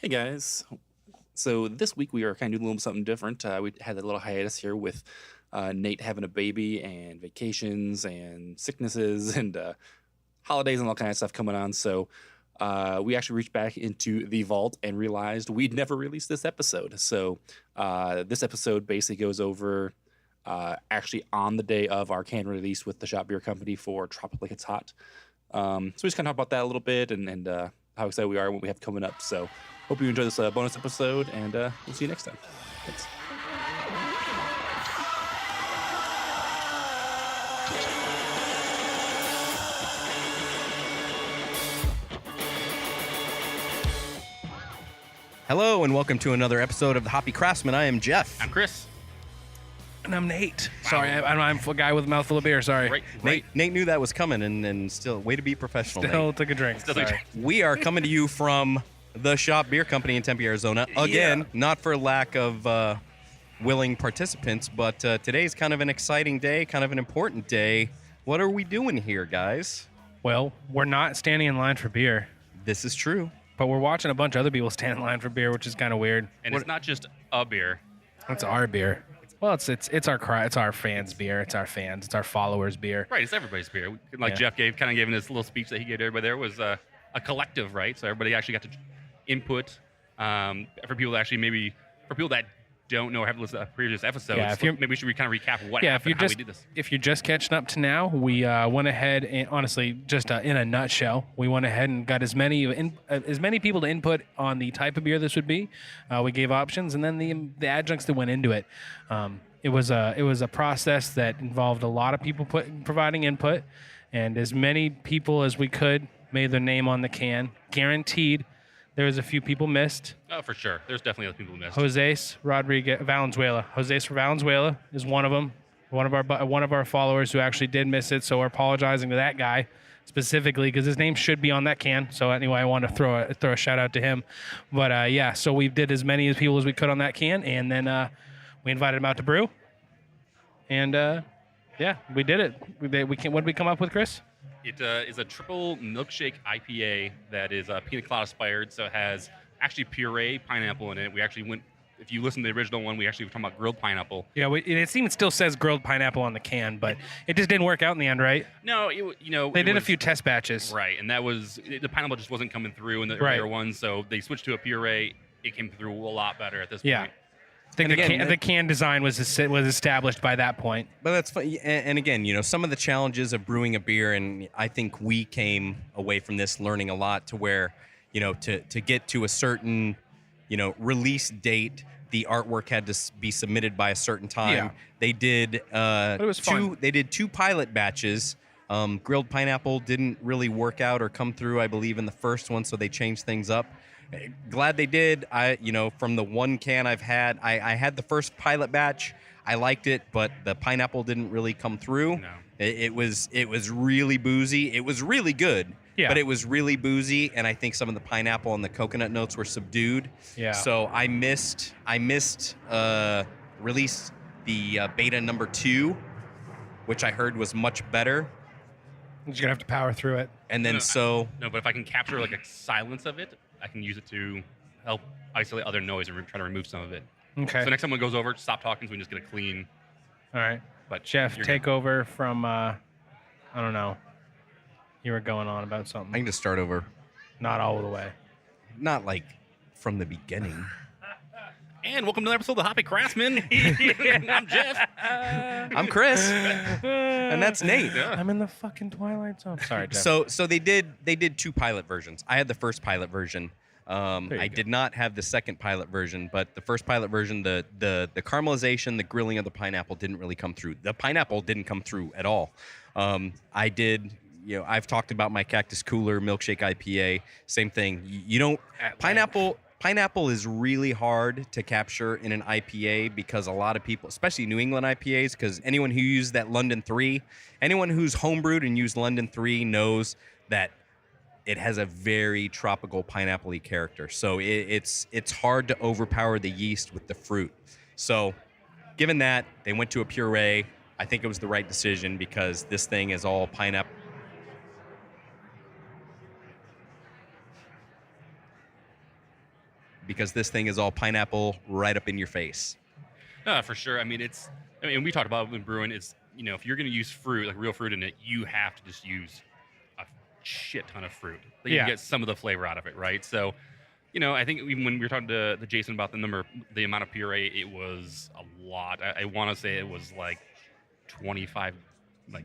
Hey guys. So this week we are kind of doing a little something different. We had a little hiatus here with Nate having a baby and vacations and sicknesses and holidays and all kind of stuff coming on. So we actually reached back into the vault and realized we'd never released this episode. So this episode basically goes over actually on the day of our can release with the Shop Beer Company for Tropic Like It's Hot. So we just kind of talk about that a little bit and how excited we are and what we have coming up. So hope you enjoy this bonus episode, and we'll see you next time. Thanks. Hello and welcome to another episode of the Hoppy Craftsmen. I am Jeff. I'm Chris. And I'm Nate. Sorry, I'm a guy with a mouthful of beer. Sorry. Right. Nate knew that was coming and still, way to be professional, Still Nate. took a drink. Sorry. We are coming to you from the Shop Beer Company in Tempe, Arizona. Again, not for lack of willing participants, but today's kind of an exciting day, kind of an important day. What are we doing here, guys? Well, we're not standing in line for beer, This is true. but we're watching a bunch of other people stand in line for beer, which is kind of weird. And it's not just a beer. It's our beer. Well, it's our fans' beer. It's our fans. It's our followers' beer. Right, it's everybody's beer. Like Jeff gave in his little speech that he gave to everybody there was a collective, right? So everybody actually got to input for people that actually for people that don't know or haven't listened to previous episodes. Yeah, maybe we should kind of recap what happened, how we did this. If you're just catching up to now, we went ahead and adjusted just in a nutshell, we went ahead and got as many people to input on the type of beer this would be. We gave options, and then the adjuncts that went into it. It was a process that involved a lot of people providing input, and as many people as we could made their name on the can. Guaranteed, there was a few people missed. Oh, for sure. There's definitely other people who missed. Jose Rodriguez Valenzuela. Jose Valenzuela is one of them. One of our followers who actually did miss it. So we're apologizing to that guy specifically because his name should be on that can. So anyway, I want to throw a shout out to him. But so we did as many people as we could on that can, and then we invited him out to brew. And we did it. What did we come up with, Chris? It is a triple milkshake IPA that is pina colada inspired, so it has actually puree pineapple in it. We actually went, if you listen to the original one, we actually were talking about grilled pineapple. Yeah, it still says grilled pineapple on the can, but it just didn't work out in the end, right? No, They did a few test batches. Right, and that was, the pineapple just wasn't coming through in the earlier ones, so they switched to a puree. It came through a lot better at this point. I think the can design was established by that point. But that's fun. And again, some of the challenges of brewing a beer, and I think we came away from this learning a lot to where, to get to a certain, release date, the artwork had to be submitted by a certain time. Yeah. They did But it was fun. They did 2 pilot batches. Grilled pineapple didn't really work out or come through, I believe, in the first one, so they changed things up. Glad they did. From the one can I've had, I had the first pilot batch. I liked it, but the pineapple didn't really come through. No. It was really boozy. It was really good, but it was really boozy, and I think some of the pineapple and the coconut notes were subdued. Yeah. So I missed release the beta number 2, which I heard was much better. You're just gonna have to power through it. And then No, but if I can capture like a silence of it, I can use it to help isolate other noise and try to remove some of it. Okay. So next time one goes over, stop talking so we can just get a clean. All right. But Jeff, you're take good. over from, I don't know. You were going on about something. I can just start over. Not all the way. Not like from the beginning. And welcome to another episode of the Hoppy Craftsmen. I'm Jeff. I'm Chris, and that's Nate. I'm in the fucking Twilight Zone. Sorry, Jeff. So they did 2 pilot versions. I had the first pilot version. I did not have the second pilot version, but the first pilot version, the caramelization, the grilling of the pineapple didn't really come through. The pineapple didn't come through at all. I did. I've talked about my Cactus Cooler milkshake IPA. Same thing. You don't Pineapple is really hard to capture in an IPA because a lot of people, especially New England IPAs, because anyone who used that London 3, anyone who's homebrewed and used London 3 knows that it has a very tropical pineapple-y character. So it's hard to overpower the yeast with the fruit. So given that, they went to a puree. I think it was the right decision because this thing is all pineapple. because this thing is all pineapple right up in your face. No, for sure. I mean, we talked about it when brewing. It's, if you're going to use fruit, like real fruit in it, you have to just use a shit ton of fruit. So you can get some of the flavor out of it, right? So, I think even when we were talking to Jason about the amount of puree, it was a lot. I want to say it was like 25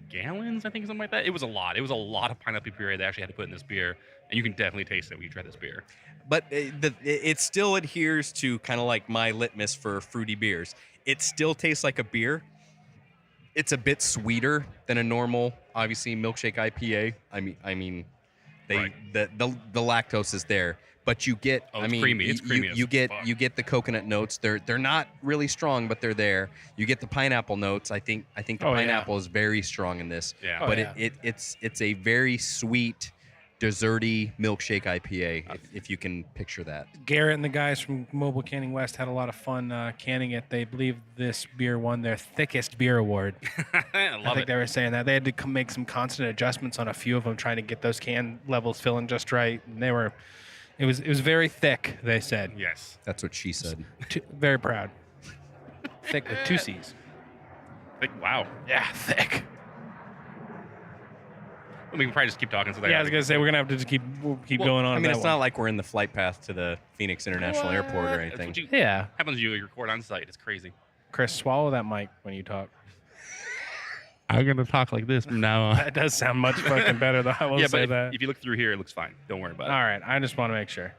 gallons, I think, something like that. It was a lot. It was a lot of pineapple puree they actually had to put in this beer, and you can definitely taste it when you try this beer. But it still adheres to kind of like my litmus for fruity beers. It still tastes like a beer. It's a bit sweeter than a normal, obviously, milkshake IPA. I mean, the lactose is there, but you get. It's creamy. It's creamy. You get the coconut notes. They're not really strong, but they're there. You get the pineapple notes. I think the pineapple is very strong in this. Yeah. But it's a very sweet, desserty milkshake IPA, if you can picture that. Garrett and the guys from Mobile Canning West had a lot of fun canning it. They believe this beer won their thickest beer award. I think they were saying that. They had to make some constant adjustments on a few of them, trying to get those can levels filling just right. And it was very thick, they said. Yes. That's what she said. Very proud. Thick with 2 C's. Thick, wow. Yeah, thick. We can probably just keep talking. I was gonna say we're gonna have to just keep going on. I mean, it's not like we're in the flight path to the Phoenix International Airport or anything. Happens to you record on site. It's crazy. Chris, swallow that mic when you talk. I'm gonna talk like this from now on. That does sound much fucking better, though. I will say that. If you look through here, it looks fine. Don't worry about it. All right, I just want to make sure.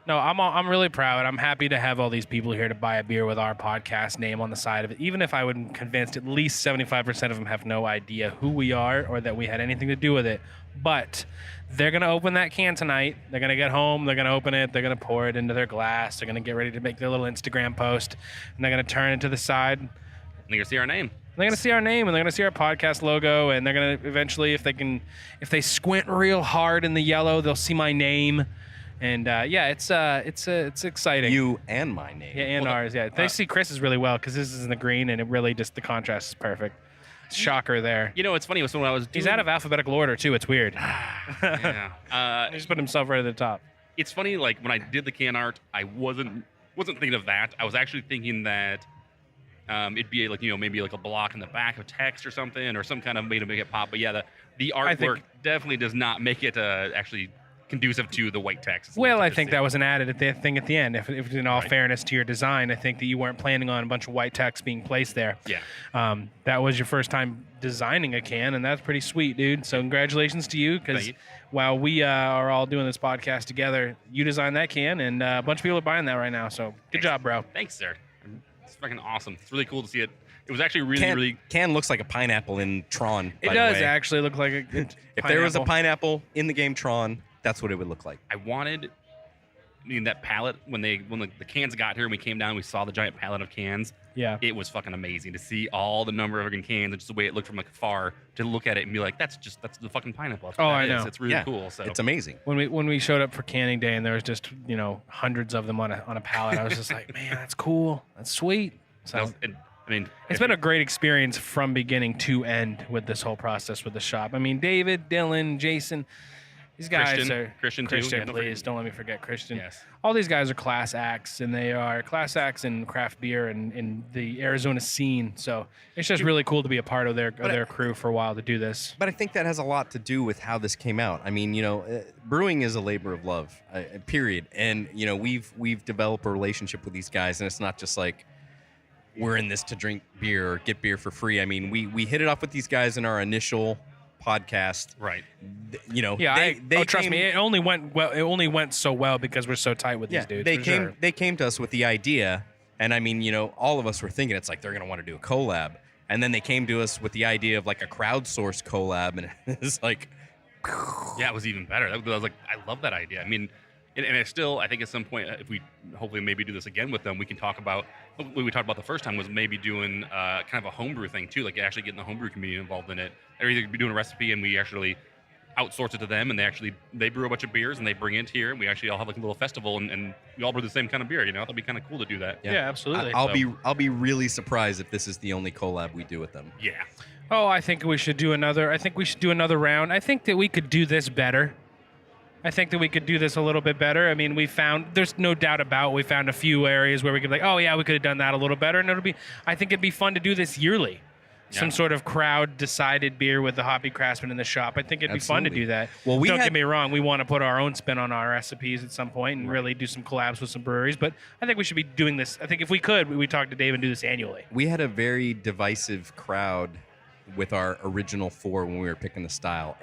No, I'm really proud. I'm happy to have all these people here to buy a beer with our podcast name on the side of it. Even if I would be convinced at least 75% of them have no idea who we are or that we had anything to do with it. But they're going to open that can tonight. They're going to get home. They're going to open it. They're going to pour it into their glass. They're going to get ready to make their little Instagram post. And they're going to turn it to the side. And they're going to see our name. They're going to see our name, and they're going to see our podcast logo, and they're going to eventually, if they squint real hard in the yellow, they'll see my name. And it's exciting. You and my name. Yeah, and ours. Yeah, they see Chris's really well because this is in the green, and it really just the contrast is perfect. Shocker there. It's funny. When I was he's out of alphabetical order too. It's weird. Yeah. He just put himself right at the top. It's funny. Like when I did the can art, I wasn't thinking of that. I was actually thinking that it'd be like maybe like a block in the back of text or something, or some kind of way to make it pop. But yeah, the artwork definitely does not make it actually conducive to the white text. Well, I think that was an added thing at the end. If in all fairness to your design, I think that you weren't planning on a bunch of white text being placed there. Yeah. That was your first time designing a can, and that's pretty sweet, dude. So congratulations to you, because while we are all doing this podcast together, you designed that can, and a bunch of people are buying that right now. So good job, bro. Thanks, sir. It's fucking awesome. It's really cool to see it. It was actually really can looks like a pineapple in Tron. It does actually look like a pineapple. If there was a pineapple in the game Tron, that's what it would look like. I wanted that palette when the cans got here and we came down, we saw the giant palette of cans. Yeah, it was fucking amazing to see all the number of fucking cans and just the way it looked from afar, to look at it and be like, that's the fucking pineapple. That's I know. It's really cool. So it's amazing. When we showed up for canning day and there was just hundreds of them on a pallet, I was just like, man, that's cool. That's sweet. So it's been a great experience from beginning to end with this whole process with the shop. I mean, David, Dylan, Jason. These guys Christian, Christian, too. Please don't let me forget Christian. Yes. All these guys are class acts, and they are class acts in craft beer and in the Arizona scene. So it's just really cool to be a part of their crew for a while to do this. But I think that has a lot to do with how this came out. I mean, brewing is a labor of love, period. And we've developed a relationship with these guys, and it's not just like we're in this to drink beer or get beer for free. I mean, we hit it off with these guys in our initial podcast, right? Trust me, it only went well. It only went so well because we're so tight with these dudes. They came to us with the idea, and I mean, all of us were thinking it's like they're gonna want to do a collab, and then they came to us with the idea of like a crowdsourced collab, and it's like, yeah, it was even better. I was like, I love that idea. I mean, and it's still, I think at some point, if we hopefully maybe do this again with them, we can talk about what we talked about the first time was maybe doing kind of a homebrew thing too, like actually getting the homebrew community involved in it. Or either be doing a recipe and we actually outsource it to them, and they brew a bunch of beers and they bring it here, and we actually all have like a little festival and we all brew the same kind of beer. That'd be kind of cool to do that. Yeah, absolutely. I'll be really surprised if this is the only collab we do with them. Yeah. Oh, I think we should do another. I think we should do another round. I think that we could do this better. I think that we could do this a little bit better. I mean, there's no doubt about, we found a few areas where we could be like, oh yeah, we could have done that a little better. And I think it'd be fun to do this yearly. Yeah. Some sort of crowd-decided beer with the Hoppy Craftsmen in the shop. I think it'd be fun to do that. Well, Don't get me wrong. We want to put our own spin on our recipes at some point and really do some collabs with some breweries. But I think we should be doing this. I think if we could, we talk to Dave and do this annually. We had a very divisive crowd with our original 4 when we were picking the style.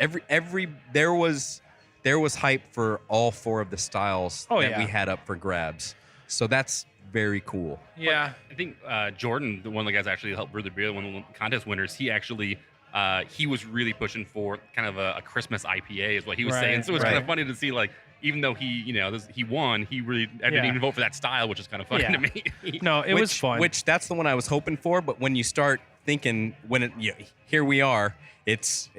There was hype for all 4 of the styles that we had up for grabs. So that's very cool. Yeah. I think Jordan, one of the guys that actually helped brew the beer, one of the contest winners, he actually he was really pushing for kind of a Christmas IPA is what he was saying. So it was kind of funny to see, like, even though he won, he really didn't even vote for that style, which is kind of funny to me. No, it was fun. Which that's the one I was hoping for, but when you start thinking, here we are, it's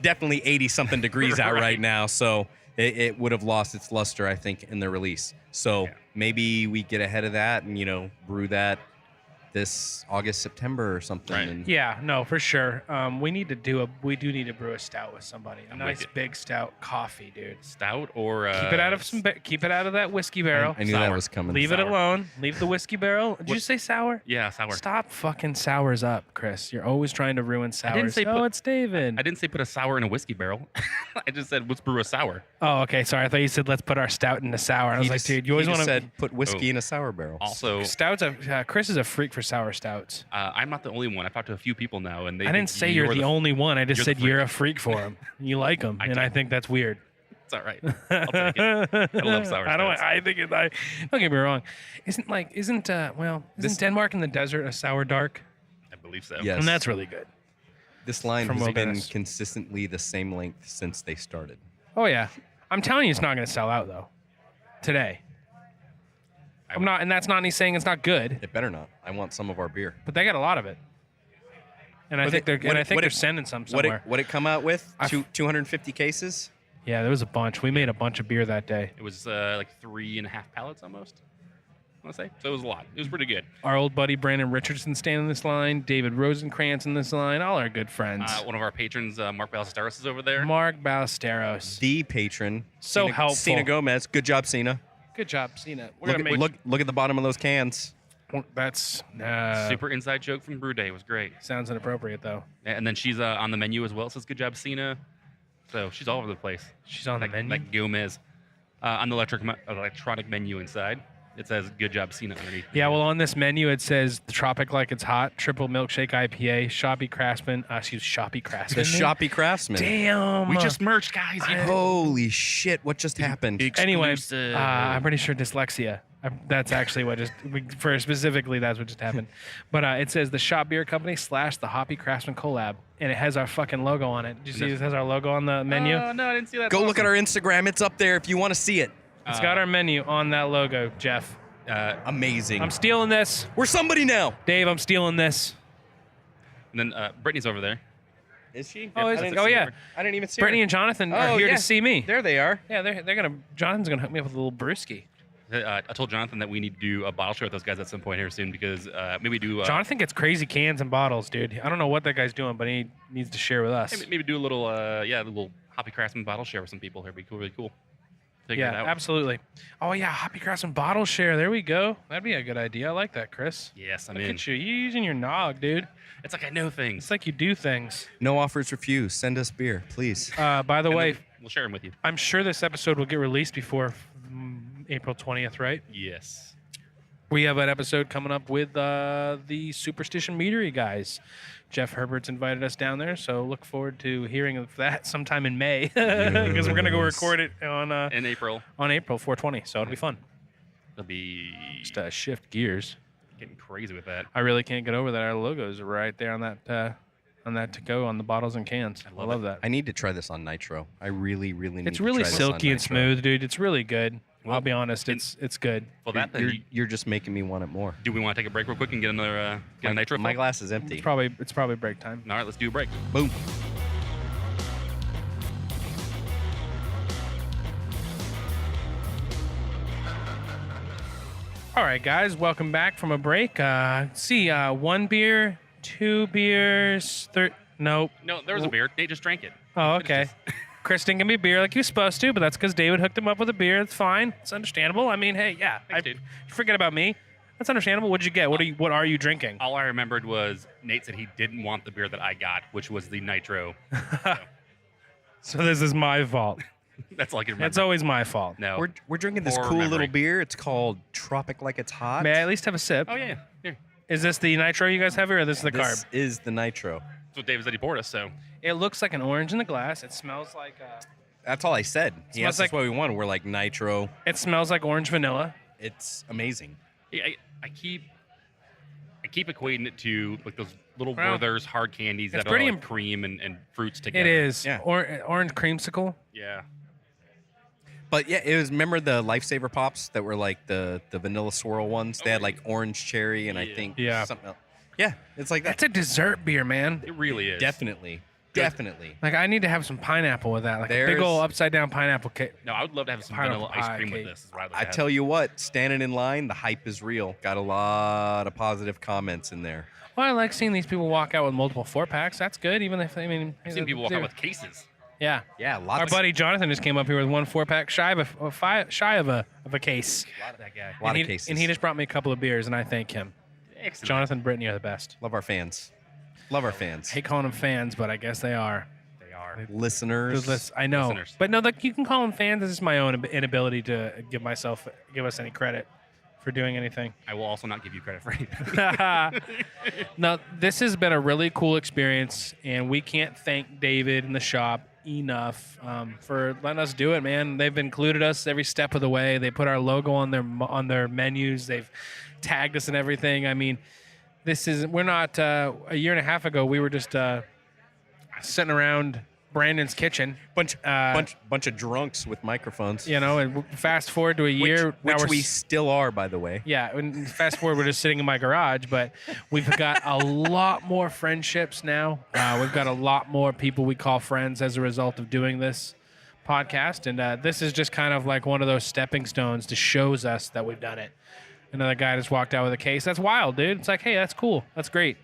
definitely 80-something degrees out right now, so it would have lost its luster, I think, in the release. So maybe we get ahead of that and, brew that this August, September or something. Right. And Yeah, no, for sure. We do need to brew a stout with somebody. A nice big stout coffee, dude. Stout or Keep it out of that whiskey barrel. I knew that was coming. Leave it alone. Leave the whiskey barrel. Did you say sour? Yeah, sour. Stop fucking sours up, Chris. You're always trying to ruin sours. didn't say it's David. I didn't say put a sour in a whiskey barrel. I just said let's brew a sour. Oh, okay. Sorry. I thought you said let's put our stout in a sour. I was like, dude, you always want to. said put whiskey in a sour barrel. Also, Stouts. Chris is a freak for sour stouts. I'm not the only one. I've talked to a few people now, and they. I didn't say you're the only one. I just said the you're a freak for them. You like them, and I think that's weird. It's all right. I'll take it. I love sour stouts. I think it. Don't get me wrong. Isn't Denmark in the desert a sour dark? I believe so. Yes. And that's really good. This line From has been Wilderness. consistently the same length since they started. Oh yeah, I'm telling you, it's not going to sell out though. Today. I'm not, and that's not me saying it's not good, It better not. I want some of our beer. but they got a lot of it. And I think they're sending some somewhere. What it come out with? I- 250 cases? Yeah, there was a bunch. We made a bunch of beer that day. It was like 3.5 pallets almost. I want to say. So it was a lot. It was pretty good. Our old buddy Brandon Richardson staying in this line, David Rosenkrantz in this line, all our good friends. One of our patrons, Mark Ballesteros, is over there. Mark Ballesteros. The patron. So helpful. Cena Gomez. Good job, Cena. Good job, Cena. We're gonna make Look at the bottom of those cans. that's Super inside joke from Brew Day. It was great. sounds inappropriate though. And then she's on the menu as well. It says good job, Cena. So she's all over the place. She's on the menu. Like Gomez. On the electronic menu inside, it says good job, Cena underneath. Yeah, well, on this menu it says the Tropic Like It's Hot, triple milkshake IPA, Hoppy Craftsmen. Hoppy Craftsmen. The Hoppy Craftsmen. Damn. We just merged, guys. Holy shit! What just happened? Anyway, Exclusive. I'm pretty sure dyslexia. That's actually what specifically that's what just happened. But it says the Shop Beer Company / the Hoppy Craftsman collab, and it has our fucking logo on it. Did you see it has our logo on the menu? Oh, no, I didn't see that. Go look at our Instagram. It's up there if you want to see it. It's got our menu on that logo, Jeff. Amazing. I'm stealing this. We're somebody now. Dave, I'm stealing this. And then Brittany's over there. Is she? Oh, that's oh a yeah. I didn't even see Brittany her. and Jonathan are here to see me. There they are. Yeah, they're gonna. Jonathan's gonna hook me up with a little brewski. I told Jonathan that we need to do a bottle share with those guys at some point here soon because maybe do Jonathan gets crazy cans and bottles, dude. I don't know what that guy's doing, but he needs to share with us. maybe do a little little Hoppy Craftsman bottle share with some people here. It'd be cool, really cool. Figure it Yeah, out. absolutely. Oh yeah, Hoppy Craftsman bottle share. There we go. That'd be a good idea. I like that, Chris. Yes, I'm Look in. at you. You're using your nog, dude. It's like I know things. It's like you do things. No offers refused. Send us beer, please. By the And way, then we'll share them with you. I'm sure this episode will get released before April 20th, right? Yes. We have an episode coming up with the Superstition Meadery guys. Jeff Herbert's invited us down there, so look forward to hearing of that sometime in May because we're going to go record it on In April, April 420, so it'll be fun. it'll be Just shift gears. getting crazy with that. I really can't get over that. Our logos are right there on that to go on the bottles and cans. I love that. I need to try this on nitro. I really, really need It's to really try this on silky and nitro. smooth, dude. It's really good. I'll Well, be honest, and- it's good. Well, that then, You're just making me want it more. do we want to take a break real quick and get another get a nitro? My full? glass is empty. It's probably break time. All right, let's do a break. Boom. All right, guys, welcome back from a break. One beer, two beers, nope. No, there was a beer. Nate just drank it. Oh, okay. Chris didn't give me a beer like he was supposed to, but that's because David hooked him up with a beer. It's fine. It's understandable. I mean, hey, yeah. Thanks, dude. Forget about me. That's understandable. What'd you get? What are you drinking? All I remembered was Nate said he didn't want the beer that I got, which was the nitro. So this is my fault. That's all I can remember. It's always my fault. No. We're drinking this Poor cool memory. little beer. It's called Tropic Like It's Hot. May I at least have a sip? Oh, yeah. Here. Is this the nitro you guys have here, or this is the This carb? is the nitro. That's what David said he poured us, so. It looks like an orange in the glass. It smells like That's all I said. He Smells asked us what we wanted. We're like nitro. orange vanilla. It's amazing. I keep equating it to like those little Well, Werther's hard candies it's that are pretty like cream and fruits together. It is. Yeah. Orange creamsicle. Yeah. But yeah, it was. Remember the Lifesaver Pops that were like the vanilla swirl ones? They had like orange cherry and I think something else. Yeah, it's like that. That's a dessert beer, man. It really is. Definitely. Like I need to have some pineapple with that, like a big There's- old upside down pineapple cake. No, I would love to have some Pineapple vanilla ice pie cream with cake. this. Is what I tell you what, standing in line, the hype is real. Got a lot of positive comments in there. Well, I like seeing these people walk out with multiple 4-packs. That's good, even if I've seen people walk out with cases. Yeah. Yeah, lots. Our buddy Jonathan just came up here with one 4-pack shy of a case. That guy. A lot and of cases. And he just brought me a couple of beers, and I thank him. Excellent. Jonathan, Brittany are the best. Love our fans. Love our fans. I hate calling them fans, but I guess they are. They are. Listeners. I know, Listeners. but no, like you can call them fans. This is my own inability to give us any credit for doing anything. I will also not give you credit for anything. No, this has been a really cool experience, and we can't thank David and the shop enough for letting us do it, man. They've included us every step of the way. They put our logo on their menus. They've tagged us and everything. I mean, we're not a year and a half ago. We were just sitting around Brandon's kitchen. bunch of drunks with microphones. You know, and fast forward to a year. Which now we still are, by the way. Yeah, and fast forward, we're just sitting in my garage, but we've got a lot more friendships now. We've got a lot more people we call friends as a result of doing this podcast, and this is just kind of like one of those stepping stones to shows us that we've done it. Another guy just walked out with a case. That's wild, dude. It's like, hey, that's cool. That's great.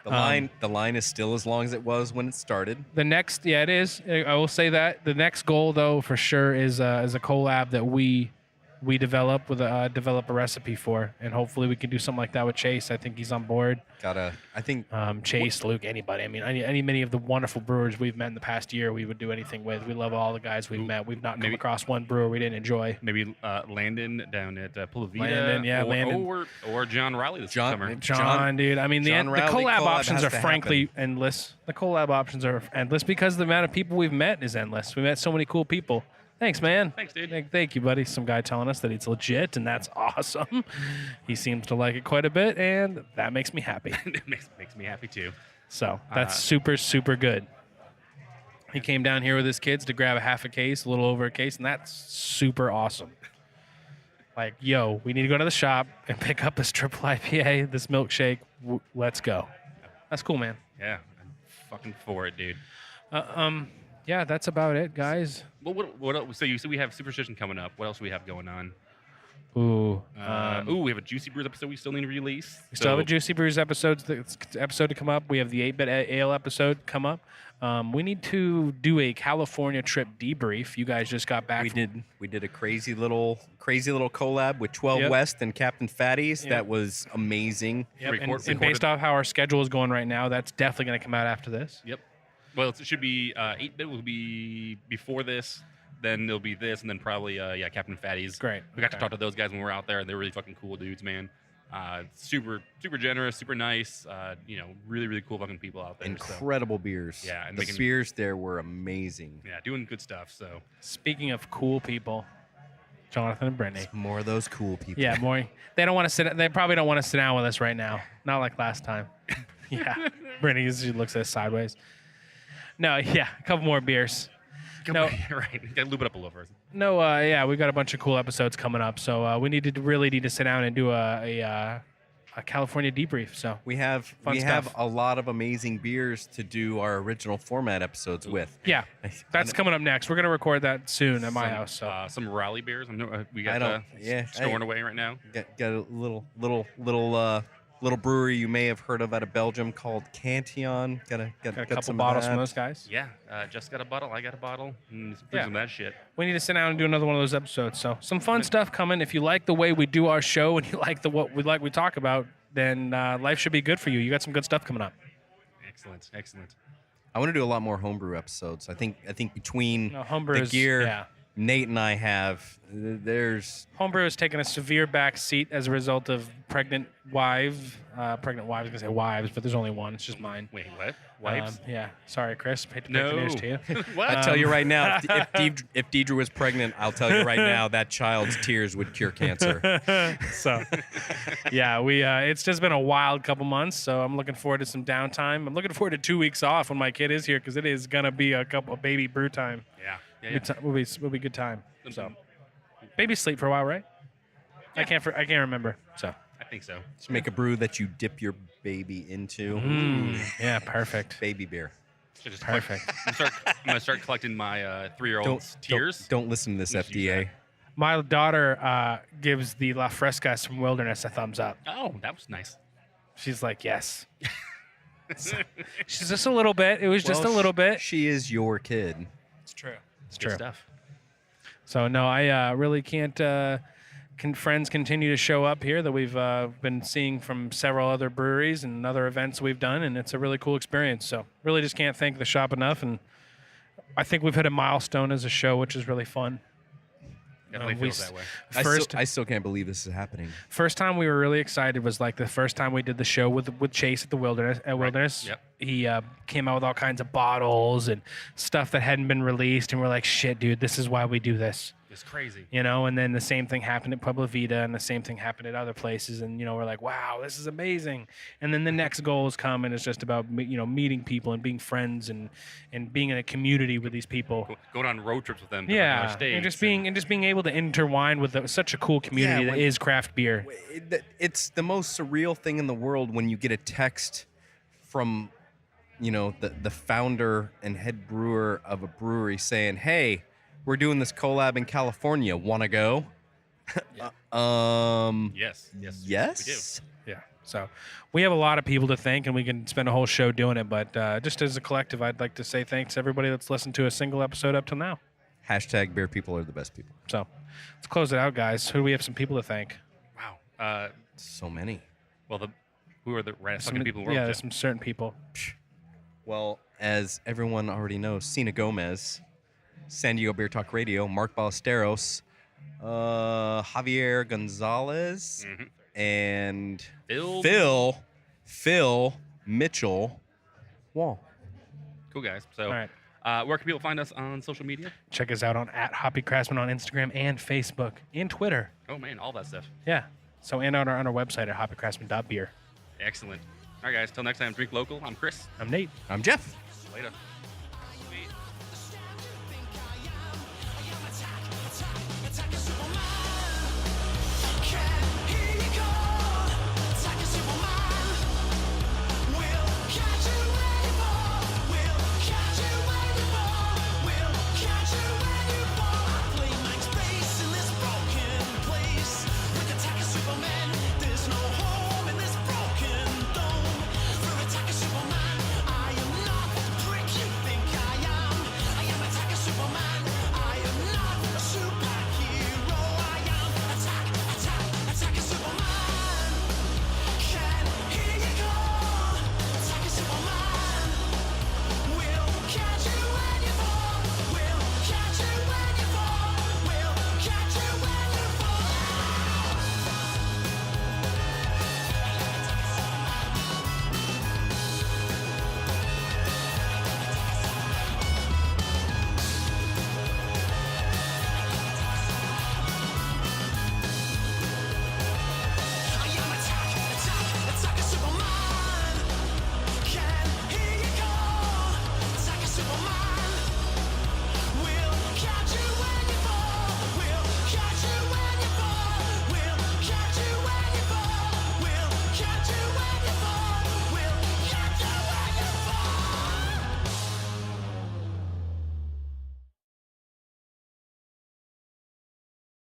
The line is still as long as it was when it started. The next, yeah, it is. I will say that the next goal, though, for sure, is a collab that we develop develop a recipe for, and hopefully we can do something like that with Chase. I think he's on board. I think Chase, Luke, anybody. I mean, many of the wonderful brewers we've met in the past year, we would do anything with. We love all the guys we've met. We've not come across one brewer we didn't enjoy. Maybe Landon down at Pula Vida. Landon, yeah, Landon. Or John Riley this summer. John, dude. I mean, the Riley collab collab options has are to frankly endless. The collab options are endless because the amount of people we've met is endless. We met so many cool people. Thanks, man. Thanks, dude. Thank you, buddy. Some guy telling us that it's legit, and that's awesome. He seems to like it quite a bit, and that makes me happy. It makes me happy too. So that's super, super good. He came down here with his kids to grab a half a case, a little over a case, and that's super awesome. Like, yo, we need to go to the shop and pick up this triple IPA, this milkshake. Let's go. That's cool, man. Yeah, I'm fucking for it, dude. Yeah, that's about it, guys. Well, what else? So you said we have Superstition coming up. What else do we have going on? Ooh. We have a Juicy Brews episode we still need to release. We still have a Juicy Brews episode to come up. We have the 8-Bit Ale episode come up. We need to do a California trip debrief. You guys just got back. we did a crazy little collab with 12 West and Captain Fatties. That was amazing. Yep. And based off how our schedule is going right now, that's definitely going to come out after this. Yep. Well, it should be 8-Bit will be before this. Then there'll be this, and then probably Captain Fatties. Great. We got to talk to those guys when we were out there, and they're really fucking cool dudes, man. Super generous, super nice. Really really cool fucking people out there. Incredible beers. Yeah, and the beers there were amazing. Yeah, doing good stuff. So speaking of cool people, Jonathan and Brittany. More of those cool people. Yeah, more. They don't want to sit. They probably don't want to sit down with us right now. Not like last time. Yeah, Brittany she looks at us sideways. No, yeah, a couple more beers. No, right. Got to lube it up a little first. No, we got a bunch of cool episodes coming up, so we need to sit down and do a California debrief. So we have a lot of amazing beers to do our original format episodes with. Yeah, that's coming up next. We're gonna record that soon at my house. So some Raleigh beers. We got storing away right now. Got a little little brewery you may have heard of out of Belgium called Cantillon. Got a Got couple some bottles of from that. those guys. Yeah, just got a bottle. I got a bottle. And Yeah. some of that shit. We need to sit down and do another one of those episodes. So some fun stuff coming. If you like the way we do our show and you like what we talk about, then life should be good for you. You got some good stuff coming up. Excellent. I want to do a lot more homebrew episodes. I think between homebrew the is- gear yeah. Nate and I have, there's Homebrew has taken a severe back seat as a result of pregnant wives. I was going to say wives, but there's only one. It's just mine. Wait, what? Wipes? Yeah. Sorry, Chris. Hate to break the news to you. What? I tell you right now, if Deidre was pregnant, I'll tell you right now that child's tears would cure cancer. So, yeah, it's just been a wild couple months. So I'm looking forward to some downtime. I'm looking forward to 2 weeks off when my kid is here because it is gonna be a baby brew time. Yeah. Will be good time. So, baby sleep for a while, right? I can't remember. So. I think so. Just make a brew that you dip your baby into. Yeah, perfect. Baby beer. Should just Perfect. I'm gonna start collecting my 3-year-old's tears. Don't listen to this Just use FDA. My daughter gives the La Frescas from Wilderness a thumbs up. Oh, that was nice. She's like, yes. So, she's just a little bit. It was just a Well, little bit. She is your kid. It's true. It's Good stuff. So no, I really can't. Can friends continue to show up here that we've been seeing from several other breweries and other events we've done, and it's a really cool experience. So really just can't thank the shop enough, and I think we've hit a milestone as a show, which is really fun. Definitely feels that way. I still can't believe this is happening. First time we were really excited was like the first time we did the show with Chase at the Wilderness. Yep. He came out with all kinds of bottles and stuff that hadn't been released, and we're like, shit, dude, this is why we do this. It's crazy. And then the same thing happened at Puebla Vita, and the same thing happened at other places, and we're like, wow, this is amazing. And then the next goals come, and it's just about meeting people and being friends and being in a community with these people. Going on road trips with them. To Yeah, other states and just being able to intertwine with such a cool community that is craft beer. It's the most surreal thing in the world when you get a text from, the founder and head brewer of a brewery saying, "Hey, we're doing this collab in California. Want to go?" Yes. Yes. Yeah. So we have a lot of people to thank, and we can spend a whole show doing it. But just as a collective, I'd like to say thanks to everybody that's listened to a single episode up till now. Hashtag beer people are the best people. So let's close it out, guys. Who do we have some people to thank? Wow. So many. Well, who are the raddest fucking people in the world? Yeah, Jeff? there's some certain people. Well, as everyone already knows, Sina Gomez, San Diego Beer Talk Radio, Mark Ballesteros, Javier Gonzalez, and Phil Mitchell Wall. Cool guys. So, All right. where can people find us on social media? Check us out on @Hoppy Craftsmen on Instagram and Facebook and Twitter. Oh man, all that stuff. Yeah. So and on our website at hoppycraftsmen.beer. Excellent. All right, guys. Till next time, drink local. I'm Chris. I'm Nate. I'm Jeff. Later.